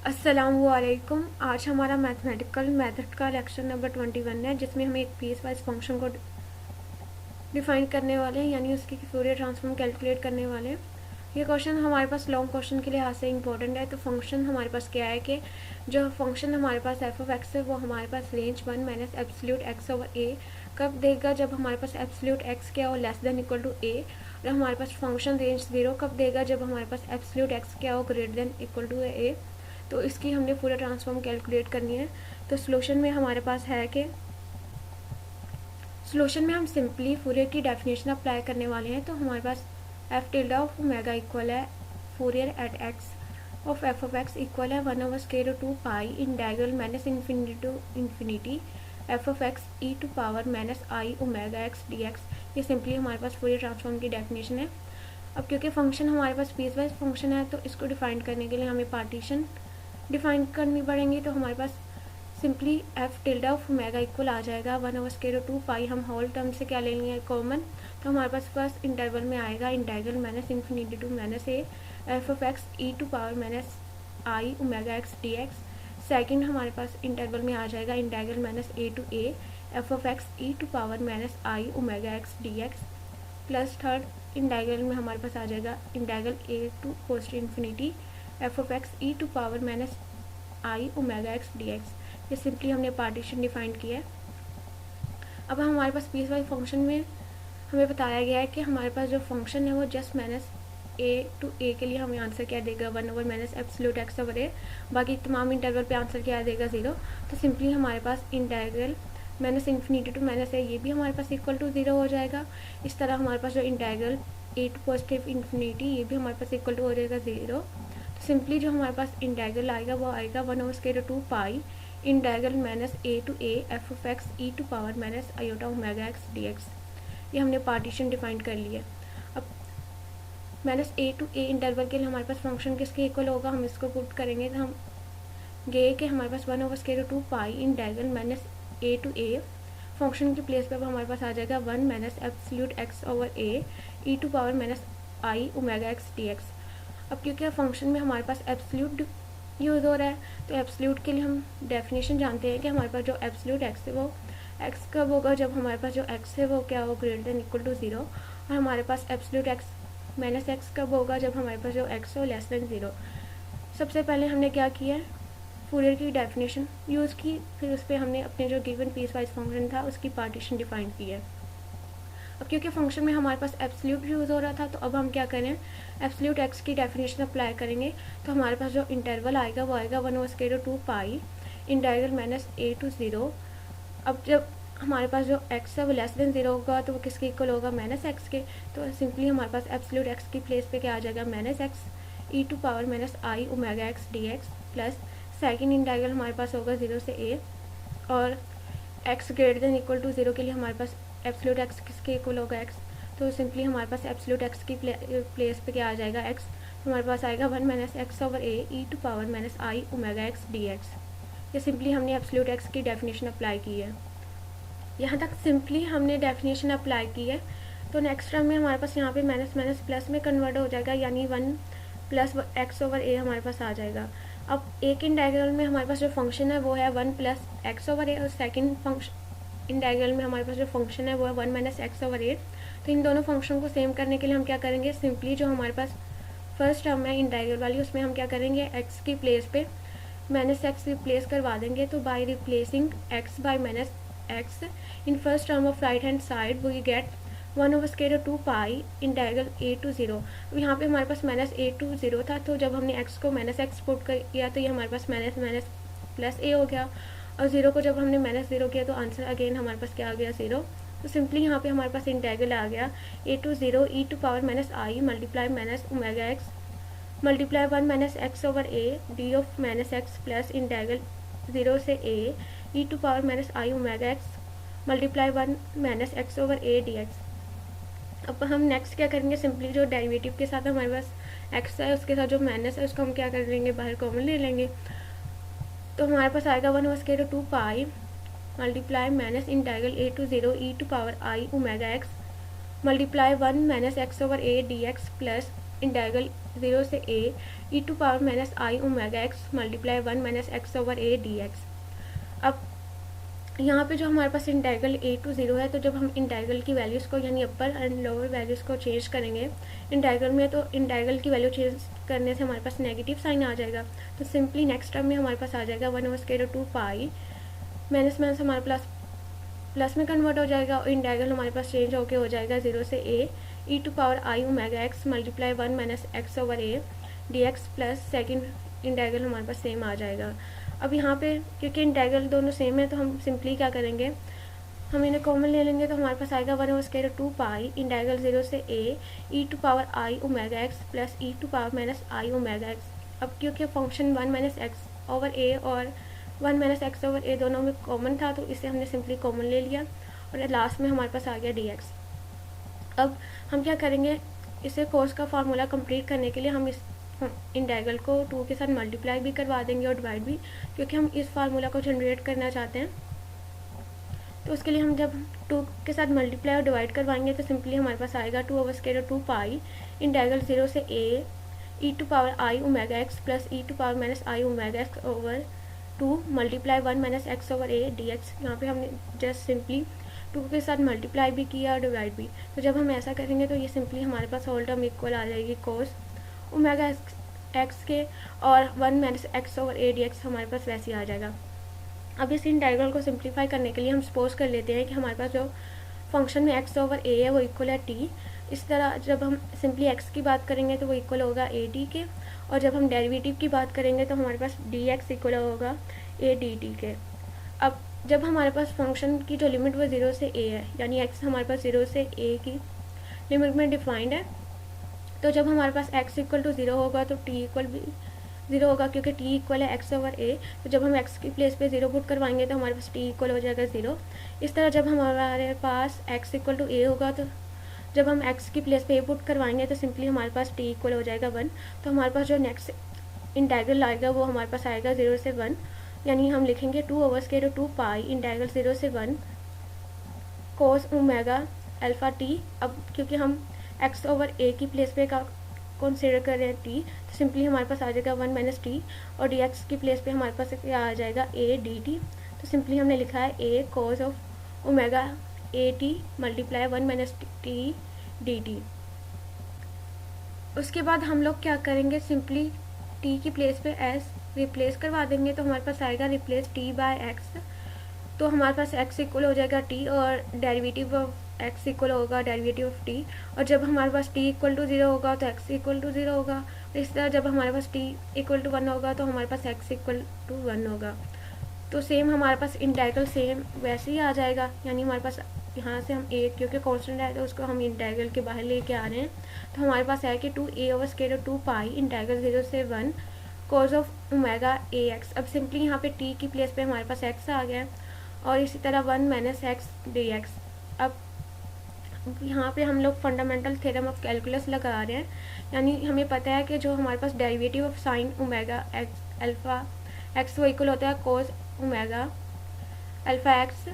अस्सलामुअलैकुम। आज हमारा मैथमेटिकल मेथड का लेक्चर नंबर 21 है, जिसमें हम एक पीस वाइज फंक्शन को डिफाइन करने वाले हैं, यानी उसकी फूरियर ट्रांसफॉर्म कैलकुलेट करने वाले हैं। ये क्वेश्चन हमारे पास लॉन्ग क्वेश्चन के लिहाज से इंपॉर्टेंट है। तो फंक्शन हमारे पास क्या है कि जो फंक्शन हमारे पास एफ ऑफ एक्स है वो हमारे पास range 1 minus absolute x over a कब देगा, जब हमारे पास एब्सोल्यूट एक्स क्या हो less than equal to a. और हमारे पास फंक्शन रेंज 0 कब देगा, जब हमारे पास एब्सोल्यूट एक्स क्या हो ग्रेटर देन इक्वल टू ए। तो इसकी हमने पूरा ट्रांसफॉर्म कैलकुलेट करनी है। तो सोल्यूशन में हमारे पास है कि सोल्यूशन में हम सिंपली फूरियर की डेफिनेशन अप्लाई करने वाले हैं। तो हमारे पास f tilde of omega equal है Fourier at x of f of x equal है 1/√2 pi integral minus infinity to infinity f of x e to power minus i omega x d x. ये simply हमारे पास Fourier transform की definition है। अब क्योंकि function हमारे पास piece wise function है, तो इसको डिफाइन करने के लिए हमें पार्टीशन डिफाइन करनी पड़ेंगी। तो हमारे पास simply f tilde of omega equal आ जाएगा 1/√2 पाई। हम होल टर्म से क्या ले लेंगे कॉमन, तो हमारे पास फर्स्ट इंटरवल में आएगा integral minus infinity to minus a f of x e to power minus i omega x d x. Second हमारे पास इंटरवल में आ जाएगा integral minus a to a f of x e to power minus i omega x d x. Plus third integral में हमारे पास आ जाएगा integral a to post infinity f of x e to power minus i omega x d x. ये simply हमने partition define किया है। अब हमारे पास पीस वाइज फंक्शन में हमें बताया गया है कि हमारे पास जो फंक्शन है वो जस्ट माइनस ए टू ए के लिए हमें आंसर क्या देगा 1 माइनस एब्सोल्यूट एक्स ओवर ए। बाकी तमाम इंटरवल पे आंसर क्या देगा 0। तो सिंपली हमारे पास integral minus infinity to minus a ये भी हमारे पास इक्वल टू 0 हो जाएगा। इस तरह हमारे पास जो integral a to positive infinity ये भी हमारे पास इक्वल टू हो जाएगा 0। तो सिंपली जो हमारे पास इंटीग्रल आएगा वो आएगा 1/√2 pi integral minus a to a f of x e to power minus iota omega x d x. ये हमने पार्टीशन डिफाइन कर लिया। अब minus a to a interval के लिए हमारे पास फंक्शन किसके इक्वल होगा, हम इसको पुट करेंगे तो हम गए कि हमारे पास 1/√2 pi integral minus a to a function की प्लेस पे अब हमारे पास आ जाएगा 1 minus absolute x over a e to power minus i omega x d x. अब क्योंकि फंक्शन में हमारे पास एब्सोल्यूट यूज़ हो रहा है, तो एब्सोल्यूट के लिए हम डेफिनेशन जानते हैं कि हमारे पास जो एब्सोल्यूट एक्स है वो एक्स कब होगा, जब हमारे पास जो एक्स है वो क्या हो ग्रेटर देन इक्वल टू 0। और हमारे पास एब्सोल्यूट एक्स माइनस एक्स कब होगा, जब हमारे पास जो एक्स हो लेस देन 0। सबसे पहले हमने क्या किया है फूरियर की डेफिनेशन यूज़ की, फिर उस पर हमने अपने जो गिवन पीस वाइज फंक्शन था उसकी पार्टीशन डिफाइन की है। अब क्योंकि फंक्शन में हमारे पास एब्सोल्यूट यूज़ हो रहा था, तो अब हम क्या करें एब्सोल्यूट एक्स की डेफिनेशन अप्लाई करेंगे। तो हमारे पास जो इंटरवल आएगा वो आएगा 1/√2 pi integral minus a to 0। अब जब हमारे पास जो एक्स है वो लेस देन 0 होगा, तो वो किसके इक्वल होगा माइनस एक्स के। तो सिंपली हमारे पास एब्सोल्यूट एक्स की प्लेस पे क्या आ जाएगा minus x e to power minus i omega x d x. Plus second integral हमारे पास होगा 0 से ए, और x greater than equal to 0 के लिए हमारे पास एब्सोल्यूट एक्स किसके इक्वल होगा एक्स। तो सिंपली हमारे पास एब्सोल्यूट एक्स की प्लेस पे क्या आ जाएगा एक्स। तो हमारे पास आएगा 1 minus x over a e to power minus i omega x d x. ये सिंपली हमने एब्सोल्यूट एक्स की डेफिनेशन अप्लाई की है। यहाँ तक सिंपली हमने डेफिनेशन अप्लाई की है। तो नेक्स्ट टर्म में हमारे पास यहाँ पे माइनस माइनस प्लस में कन्वर्ट हो जाएगा, यानी 1 प्लस एक्स ओवर ए हमारे पास आ जाएगा। अब एक इंटीग्रल में हमारे पास जो फंक्शन है वो है 1 प्लस एक्स ओवर ए, और सेकेंड फंक्शन इंटीग्रल में हमारे पास जो फंक्शन है वो है 1 माइनस एक्स ओवर ए। तो इन दोनों फंक्शन को सेम करने के लिए हम क्या करेंगे सिंपली जो हमारे पास फर्स्ट टर्म है इंटीग्रल वाली उसमें हम क्या करेंगे एक्स की प्लेस पे माइनस एक्स रिप्लेस करवा देंगे। तो by replacing x by minus x in first term of right hand side we get 1/√2 pi integral a to 0। अब यहाँ पे हमारे पास माइनस ए टू 0 था, तो जब हमने एक्स को माइनस एक्स पुट कर किया तो ये हमारे पास माइनस माइनस प्लस ए हो गया, और 0 को जब हमने माइनस 0 किया तो आंसर अगेन हमारे पास क्या आ गया 0। तो सिंपली यहाँ पे हमारे पास इंटीग्रल आ गया a to 0 e to power minus i multiply minus omega x multiply 1 minus x over a d of minus x plus integral 0 से a e to power minus i omega x multiply 1 minus x over a d x. अब हम next क्या करेंगे simply जो derivative के साथ हमारे पास x है उसके साथ जो माइनस है उसको हम क्या कर लेंगे बाहर कॉमन ले लेंगे। तो हमारे पास आएगा 1/√2 pi multiply minus integral a to 0 e to power i omega x multiply 1 minus x over a d x plus integral 0 से a e to power minus i omega x multiply 1 minus x over a dx। अब यहाँ पे जो हमारे पास इंटाइगल a to 0 है, तो जब हम इंटाइगल की वैल्यूज़ को यानी अपर एंड लोअर वैल्यूज़ को चेंज करेंगे इंटाइगल में, तो इंटाइगल की वैल्यू चेंज करने से हमारे पास नेगेटिव साइन आ जाएगा। तो सिंपली नेक्स्ट टर्म में हमारे पास आ जाएगा 1/2 पाई माइनस माइनस हमारे प्लस में कन्वर्ट हो जाएगा और इंटाइगल हमारे पास चेंज होके हो जाएगा 0 से a e to power i omega x multiply 1 minus x over a dx plus second integral हमारे पास सेम आ जाएगा। अब यहाँ पे क्योंकि इंटाइगल दोनों सेम है तो हम सिंपली क्या करेंगे, हम इन्हें कॉमन ले लेंगे, तो हमारे पास आएगा 1/2 पाई इंटाइगल 0 से a e to power i omega x plus e to power minus i omega x. अब क्योंकि function 1 minus x over a और 1 माइनस एक्स ओवर a दोनों में कॉमन था, तो इसे हमने सिंपली कॉमन ले लिया और लास्ट में हमारे पास आ गया dx। अब हम क्या करेंगे, इसे कोस का फार्मूला कंप्लीट करने के लिए हम इस इंटाइगल को 2 के साथ मल्टीप्लाई भी करवा देंगे और डिवाइड भी, क्योंकि हम इस फार्मूला को जनरेट करना चाहते हैं। तो उसके लिए हम जब 2 के साथ मल्टीप्लाई और डिवाइड करवाएंगे तो सिंपली हमारे पास आएगा 2/2 पाई इंटाइगल 0 से a e to power i omega x plus e to power minus i omega x over 2 multiply 1 minus x over a dx। यहाँ पे हमने जस्ट सिंपली 2 के साथ मल्टीप्लाई भी किया और डिवाइड भी। तो जब हम ऐसा करेंगे तो ये सिंपली हमारे पास होल टर्म इक्वल आ जाएगी कोस ओमेगा एक्स के और 1 minus x over a dx हमारे पास वैसे ही आ जाएगा। अब इस इंटाइग्रल को सिंप्लीफाई करने के लिए हम सपोज कर लेते हैं कि हमारे पास जो फंक्शन में x ओवर a है वो इक्वल है t। इस तरह जब हम सिंपली x की बात करेंगे तो वो इक्वल होगा a d के, और जब हम डेरिवेटिव की बात करेंगे तो हमारे पास dx इक्वल होगा a dt के। अब जब हमारे पास फंक्शन की जो लिमिट वो 0 से a है, यानी x हमारे पास 0 से a की लिमिट में डिफाइंड है, तो जब हमारे पास x इक्वल टू 0 होगा तो t इक्वल भी 0 होगा, क्योंकि t इक्वल है x ओवर a। तो जब हम x की प्लेस पे 0 पुट करवाएंगे तो हमारे पास t इक्वल हो जाएगा 0। इस तरह जब हमारे पास x इक्वल टू a होगा तो जब हम x की प्लेस पे a पुट करवाएंगे तो सिंपली हमारे पास t इक्वल हो जाएगा 1। तो हमारे पास जो नेक्स्ट इंटाइग्रल आएगा वो हमारे पास आएगा 0 से 1, यानी हम लिखेंगे 2/2 पाई इंटाइग्रल 0 से 1 कोस ओमेगा अल्फा t। अब क्योंकि हम x ओवर a की प्लेस पे का कंसीडर कर रहे हैं t, तो सिंपली हमारे पास आ जाएगा 1 माइनस टी, और dx की प्लेस पे हमारे पास क्या आ जाएगा a dt। तो सिंपली हमने लिखा है a cos of omega a t multiply 1 minus T dt। उसके बाद हम लोग क्या करेंगे, सिंपली t की प्लेस पे s रिप्लेस करवा देंगे, तो हमारे पास आएगा रिप्लेस t बाय x। तो हमारे पास x इक्वल हो जाएगा t और डेरिवेटिव ऑफ x इक्वल होगा डेरिवेटिव ऑफ t, और जब हमारे पास t इक्वल टू 0 होगा तो x इक्वल टू 0 होगा। इस तरह जब हमारे पास t इक्वल टू 1 होगा तो हमारे पास x इक्वल टू 1 होगा। तो सेम हमारे पास इंटाइग्रल सेम वैसे ही आ जाएगा, यानी हमारे पास यहाँ से हम a क्योंकि कॉन्स्टेंट है तो उसको हम इंटाइग्रल के बाहर लेके आ रहे हैं, तो हमारे पास है कि 2a/2 पाई इंटाइग्रल 0 से 1 कोस ऑफ ओमेगा a x। अब सिंपली यहाँ पे t की प्लेस पे हमारे पास x आ गया है, और इसी तरह 1 माइनस एक्स dx। अब यहाँ पे हम लोग फंडामेंटल थ्योरम ऑफ कैलकुलस लगा रहे हैं, यानी हमें पता है कि जो हमारे पास derivative of sine omega x alpha x वो इक्वल होता है कोस ओमेगा अल्फ़ा एक्स,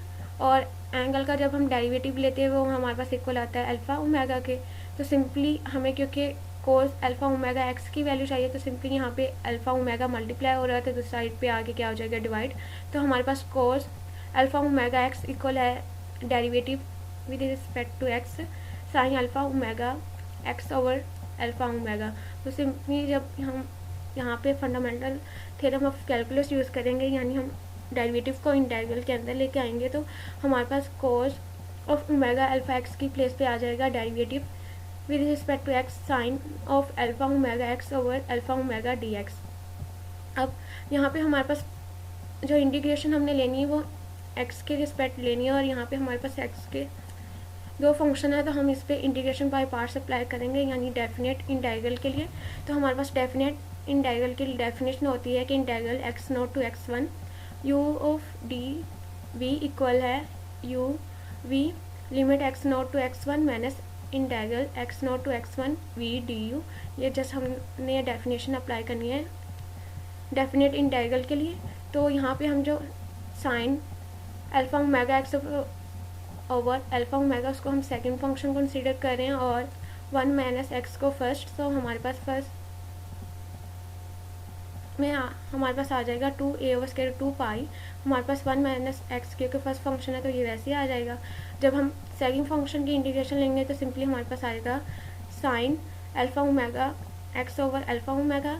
और एंगल का जब हम डेरिवेटिव लेते हैं वो हमारे पास इक्वल आता है अल्फ़ा ओमेगा के। तो सिंपली हमें क्योंकि कोस अल्फ़ा ओमेगा एक्स की वैल्यू चाहिए, तो सिंपली यहाँ पे अल्फ़ा ओमेगा मल्टीप्लाई हो रहा है तो दूसरी साइड पे आके क्या हो जाएगा डिवाइड। तो हमारे पास cos alpha omega x equal है derivative with respect to x sine alpha omega x over alpha omega. तो सिंपली जब हम यहाँ पे fundamental theorem of calculus use करेंगे, यानी हम डेरिवेटिव को इंटीग्रल के अंदर लेके आएंगे, तो हमारे पास cos of omega alpha x की प्लेस पे आ जाएगा derivative with respect to x sine of alpha omega x over alpha omega d x. अब यहाँ पे हमारे पास जो इंटीग्रेशन हमने लेनी है वो एक्स के रिस्पेक्ट लेनी है, और यहाँ पे हमारे पास एक्स के दो फंक्शन है तो हम इस पर इंटीग्रेशन बाय पार्ट्स अप्लाई करेंगे, यानी डेफिनेट इंटीग्रल के लिए। तो हमारे पास डेफिनेट इंटीग्रल की डेफिनेशन होती है कि integral x not to x1 u of d v equal है u v limit x not to x1 minus integral x not to x1 v du। ये जस्ट हमने डेफिनेशन अप्लाई करनी है definite integral के लिए। तो यहाँ पे हम जो sign alpha omega x over alpha omega उसको हम सेकंड फंक्शन कंसीडर कर रहे हैं, और 1 माइनस एक्स को फर्स्ट, तो हमारे पास फर्स्ट में हमारे पास आ जाएगा 2a ओवर स्क्वायर 2 पाई। हमारे पास 1 माइनस एक्स, क्योंकि फर्स्ट फंक्शन है तो ये वैसे ही आ जाएगा। जब हम सेकंड फंक्शन की इंटीग्रेशन लेंगे तो सिंपली हमारे पास आएगा sine alpha omega x over alpha omega.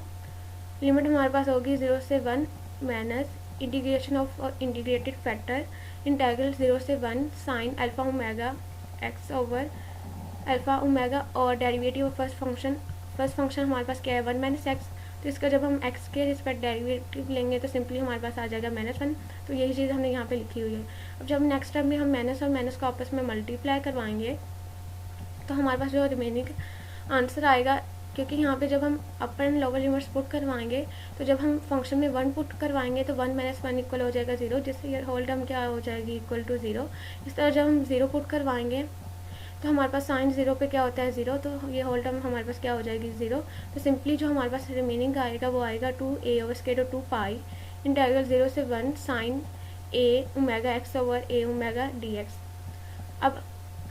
Limit हमारे पास होगी 0 से 1 minus integration of integrated factor integral 0 से 1 sine alpha omega x over alpha omega, और डेरिवेटिव ऑफ फर्स्ट फंक्शन हमारे पास क्या है 1 माइनस एक्स, तो इसका जब हम एक्स के रिस्पेक्ट डेरिवेटिव लेंगे तो सिंपली हमारे पास आ जाएगा -1। तो यही चीज़ हमने यहाँ पे लिखी हुई है। अब जब नेक्स्ट स्टेप में हम माइनस और माइनस को आपस में मल्टीप्लाई करवाएंगे तो हमारे पास जो रिमेनिंग आंसर आएगा, क्योंकि यहाँ पे जब हम अपर एंड लोअर लिमिट्स पुट करवाएंगे तो जब हम फंक्शन में 1 पुट करवाएंगे तो 1 माइनस 1 इक्वल हो जाएगा 0, जिससे ये होल टर्म क्या हो जाएगी इक्वल टू 0। इस तरह जब हम 0 पुट करवाएंगे तो हमारे पास साइन 0 पे क्या होता है 0, तो ये होल टर्म हमारे पास क्या हो जाएगी 0। तो सिंपली जो हमारे पास रिमेनिंग आएगा वो आएगा 2a ओवर स्क्वायर 2 पाई इंटीग्रल 0 से 1 sine a omega x over a omega dx। अब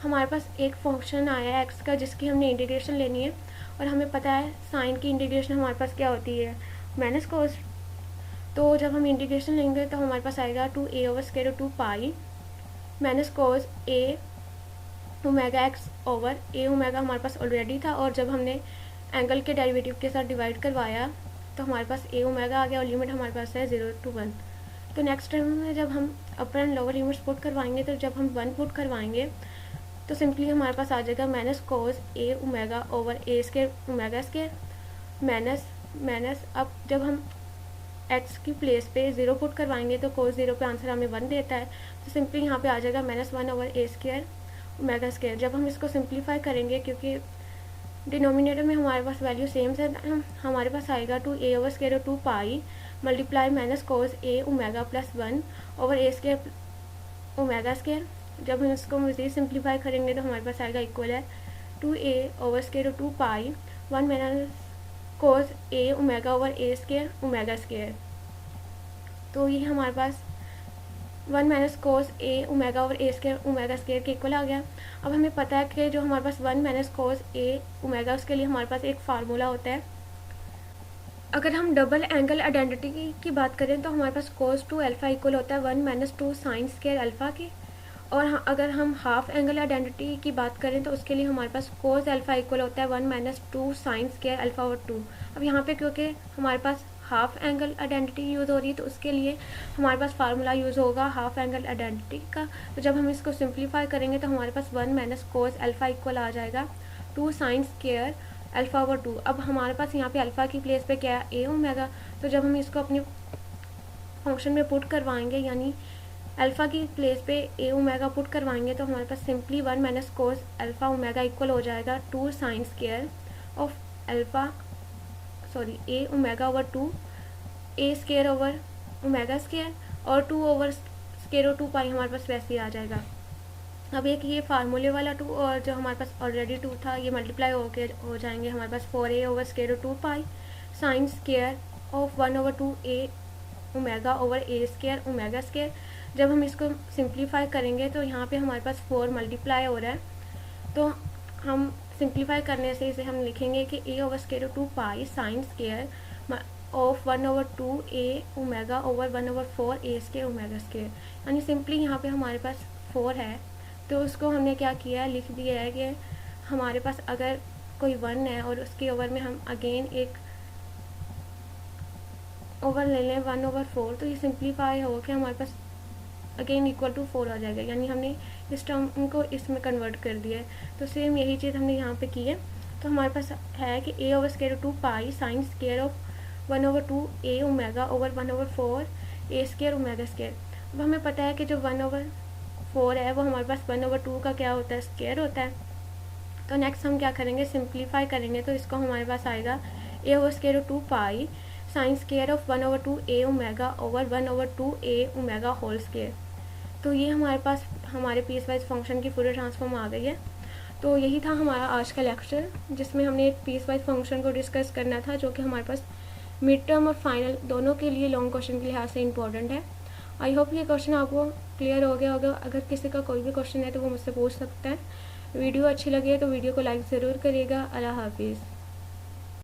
हमारे पास एक फंक्शन आया है एक्स का जिसकी हमने इंटीग्रेशन लेनी है, और हमें पता है साइन की इंटीग्रेशन हमारे पास क्या होती है माइनस कोस। तो जब हम इंटीग्रेशन लेंगे तो हमारे पास आएगा 2a over square 2 pi minus cos a omega x over a omega हमारे पास ऑलरेडी था, और जब हमने एंगल के डेरिवेटिव के साथ डिवाइड करवाया तो हमारे पास a ओमेगा आ गया, और लिमिट हमारे पास है 0 to 1। तो नेक्स्ट टाइम में जब हम अपर एंड लोअर लिमिट्स पुट करवाएंगे तो जब हम 1 पुट करवाएंगे तो सिंपली हमारे पास आ जाएगा minus cos a omega over a square omega square minus अब जब हम x की प्लेस पे 0 पुट करवाएंगे तो कोस 0 पे आंसर हमें 1 देता है, तो सिंपली यहाँ पे आ जाएगा -1 over a square omega square. जब हम इसको सिंप्लीफाई करेंगे, क्योंकि डिनोमिनेटर में हमारे पास वैल्यू सेम है, हमारे पास आएगा 2a over square 2 pi multiply minus cos a omega plus 1 over a square omega square. जब हम इसको मज़ीद सिंप्लीफाई करेंगे तो हमारे पास आएगा इक्वल है 2a over square 2 pi 1 minus cos a omega over a square omega square. तो ये हमारे पास 1 minus cos a omega over a square omega square के इक्वल आ गया। अब हमें पता है कि जो हमारे पास 1 माइनस कोस a ओमेगा उसके लिए हमारे पास एक फार्मूला होता है। अगर हम डबल एंगल आइडेंटिटी की बात करें तो हमारे पास कोस 2 अल्फ़ा इक्वल होता है 1 माइनस 2 साइन स्क्वायर अल्फ़ा के, और अगर हम हाफ एंगल आइडेंटिटी की बात करें तो उसके लिए हमारे पास कोस अल्फ़ा इक्वल होता है 1 minus 2 sine square alpha over 2। अब यहाँ पे क्योंकि हमारे पास हाफ एंगल आइडेंटिटी यूज़ हो रही है तो उसके लिए हमारे पास फार्मूला यूज़ होगा हाफ एंगल आइडेंटिटी का। तो जब हम इसको सिंप्लीफाई करेंगे तो हमारे पास 1 माइनस कोस अल्फ़ा इक्वल आ जाएगा 2 साइन स्क्वायर अल्फ़ा ओवर 2। अब हमारे पास यहाँ पे अल्फ़ा की प्लेस पे क्या है a ओमेगा, तो जब हम इसको अपने फंक्शन में पुट करवाएंगे यानी अल्फ़ा की प्लेस पे a ओमेगा पुट करवाएंगे तो हमारे पास simply 1 minus cos alpha omega equal हो जाएगा 2 sine square of a omega over 2 a square over omega square, और 2 ओवर स्क्वायर 2 पाई हमारे पास वैसे ही आ जाएगा। अब एक ये फार्मूले वाला 2 और जो हमारे पास ऑलरेडी 2 था ये मल्टीप्लाई हो जाएंगे हमारे पास 4a over square 2 pi sine square of 1 over 2a omega over a square omega square. जब हम इसको सिंप्लीफाई करेंगे तो यहाँ पे हमारे पास 4 मल्टीप्लाई हो रहा है, तो हम सिंप्लीफाई करने से इसे हम लिखेंगे कि a over square 2 pi sine square of 1 over 2a omega over 1 over 4a square omega square. यानी सिंपली यहाँ पे हमारे पास 4 है तो उसको हमने क्या किया है लिख दिया है कि हमारे पास अगर कोई 1 है और उसके ओवर में हम अगेन एक ओवर ले लें 1 ओवर 4 तो ये सिंप्लीफाई हो के हमारे पास अगेन इक्वल टू 4 आ जाएगा, यानी हमने इस टर्म को इसमें कन्वर्ट कर दिया है। तो सेम यही चीज़ हमने यहाँ पे की है। तो हमारे पास है कि a over square 2 pi sine square of 1 over 2 a omega over 1 over 4 a square omega square. अब हमें पता है कि जो 1 ओवर 4 है वो हमारे पास 1 ओवर 2 का क्या होता है स्क्वायर होता है। तो नेक्स्ट हम क्या करेंगे सिंप्लीफाई करेंगे तो इसको हमारे पास आएगा a over square 2 pi sine square of 1 over 2 a omega over 1 over 2 a omega whole square. तो ये हमारे पास हमारे पीस वाइज फंक्शन की फूरियर ट्रांसफॉर्म आ गई है। तो यही था हमारा आज का लेक्चर जिसमें हमने एक पीस वाइज फंक्शन को डिस्कस करना था जो कि हमारे पास मिड टर्म और फाइनल दोनों के लिए लॉन्ग क्वेश्चन के लिहाज से इंपॉर्टेंट है। आई होप ये क्वेश्चन आपको क्लियर हो गया होगा। अगर किसी का कोई भी क्वेश्चन है तो वो मुझसे पूछ सकते हैं। वीडियो अच्छी लगे तो वीडियो को लाइक ज़रूर करिएगा। अल्लाह हाफिज़।